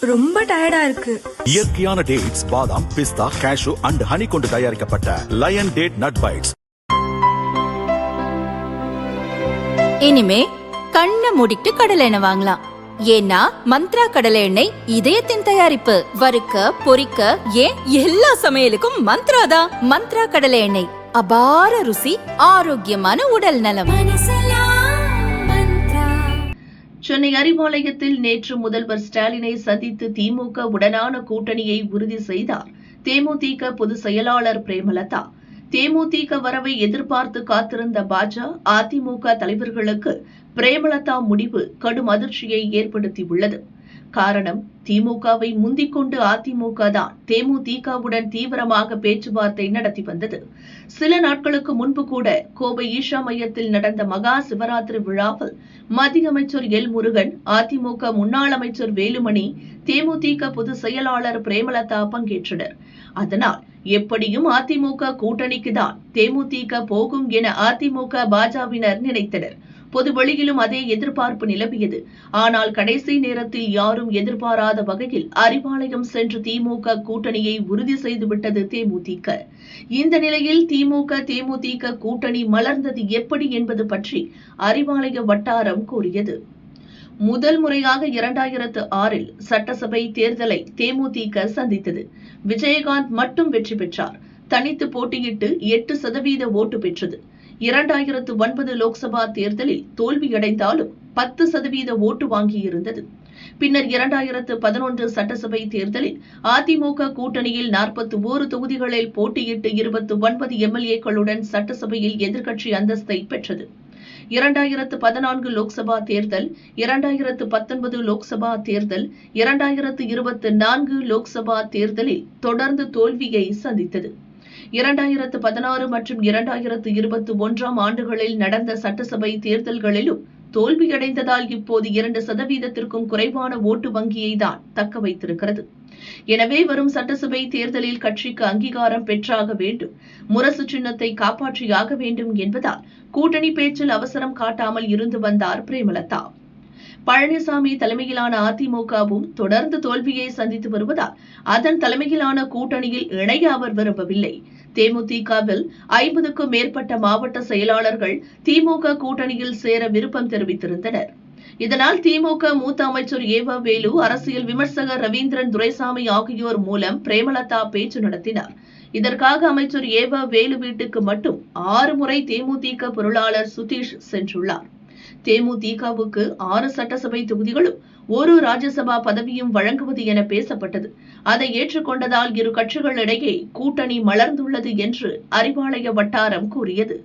ரொம்ப டயர்டா இருக்கு. இயற்கையான டேட்ஸ், பாதாம், பிஸ்தா, கேஷு அண்ட் ஹனி கொண்டு தயாரிக்கப்பட்ட லயன் டேட் நட் பைட்ஸ். இனிமே கண்ணை மூடிட்டு கடலை எண்ணெய் வாங்கலாம். ஏன்னா மந்த்ரா கடலை எண்ணெய் இதயத்தின் தயாரிப்பு. வறுக்க, பொரிக்க, ஏன் எல்லா சமையலுக்கும் மந்த்ரா தான். மந்த்ரா கடலை எண்ணெய், அபார ருசி, ஆரோக்கியமான உடல் நலம். சென்னை அறிவாலயத்தில் நேற்று முதல்வர் ஸ்டாலினை சந்தித்து திமுக உடனான கூட்டணியை உறுதி செய்தார் தேமுதிக பொதுச் செயலாளர் பிரேமலதா. தேமுதிக வரவை எதிர்பார்த்து காத்திருந்த பாஜக, அதிமுக தலைவர்களுக்கு பிரேமலதா முடிவு கடும் அதிர்ச்சியை ஏற்படுத்தியுள்ளது. காரணம், திமுகவை முந்திக் கொண்டு அதிமுக தான் தேமுதிகவுடன் தீவிரமாக பேச்சுவார்த்தை நடத்தி வந்தது. சில நாட்களுக்கு முன்பு கூட கோவை ஈஷா மையத்தில் நடந்த மகா சிவராத்திரி விழாவில் மத்திய அமைச்சர் எல் முருகன், அதிமுக முன்னாள் அமைச்சர் வேலுமணி, தேமுதிக பொதுச் செயலாளர் பிரேமலதா பங்கேற்றனர். அதனால் எப்படியும் அதிமுக கூட்டணிக்கு தான் தேமுதிக போகும் என அதிமுக பாஜகவினர் நினைத்தனர். பொது வெளியிலும் அதே எதிர்பார்ப்பு நிலவியது. ஆனால் கடைசி நேரத்தில் யாரும் எதிர்பாராத வகையில் அறிவாலயம் சென்று திமுக கூட்டணியை உறுதி செய்துவிட்டது தேமுதிக. இந்த நிலையில் தேமுதிக கூட்டணி மலர்ந்தது எப்படி என்பது பற்றி அறிவாலய வட்டாரம் கூறியது. முதல் முறையாக 2006 சட்டசபை தேர்தலை தேமுதிக சந்தித்தது. விஜயகாந்த் மட்டும் வெற்றி பெற்றார். தனித்து போட்டியிட்டு 8% ஓட்டு பெற்றது. 2009 லோக்சபா தேர்தலில் தோல்வியடைந்தாலும் 10% ஓட்டு வாங்கியிருந்தது. பின்னர் 2011 சட்டசபை தேர்தலில் அதிமுக கூட்டணியில் 41 தொகுதிகளில் போட்டியிட்டு 29 எம்எல்ஏக்களுடன் சட்டசபையில் எதிர்க்கட்சி அந்தஸ்தை பெற்றது. 2014 லோக்சபா தேர்தல், 2019 லோக்சபா தேர்தல், 2024 லோக்சபா தேர்தலில் தொடர்ந்து தோல்வியை சந்தித்தது. 2016 மற்றும் 2021 ஆண்டுகளில் நடந்த சட்டசபை தேர்தல்களிலும் தோல்வியடைந்ததால் இப்போது 2%க்கும் குறைவான ஓட்டு வங்கியை தான் தக்க வைத்திருக்கிறது. எனவே வரும் சட்டசபை தேர்தலில் கட்சிக்கு அங்கீகாரம் பெற்றாக வேண்டும், முரசு சின்னத்தை காப்பாற்றியாக வேண்டும் என்பதால் கூட்டணி பேச்சில் அவசரம் காட்டாமல் இருந்து வந்தார் பிரேமலதா. பழனிசாமி தலைமையிலான அதிமுகவும் தொடர்ந்து தோல்வியை சந்தித்து வருவதால் அதன் தலைமையிலான கூட்டணியில் இணைய அவர் விரும்பவில்லை. தேமுதிகவில் 50க்கும் மேற்பட்ட மாவட்ட செயலாளர்கள் திமுக கூட்டணியில் சேர விருப்பம் தெரிவித்திருந்தனர். இதனால் திமுக மூத்த அமைச்சர் ஏவ வேலு, அரசியல் விமர்சகர் ரவீந்திரன் துரைசாமி ஆகியோர் மூலம் பிரேமலதா பேச்சு நடத்தினார். இதற்காக அமைச்சர் ஏவ வேலு வீட்டுக்கு மட்டும் 6 முறை தேமுதிக பொருளாளர் சுதீஷ் சென்றுள்ளார். தேமுதிகவுக்கு 6 சட்டசபை தொகுதிகளும் 1 ராஜ்யசபா பதவியும் வழங்குவது என பேசப்பட்டது. அதை ஏற்றுக்கொண்டதால் இரு கட்சிகளிடையே கூட்டணி மலர்ந்துள்ளது என்று அறிவாலய வட்டாரம் கூறியது.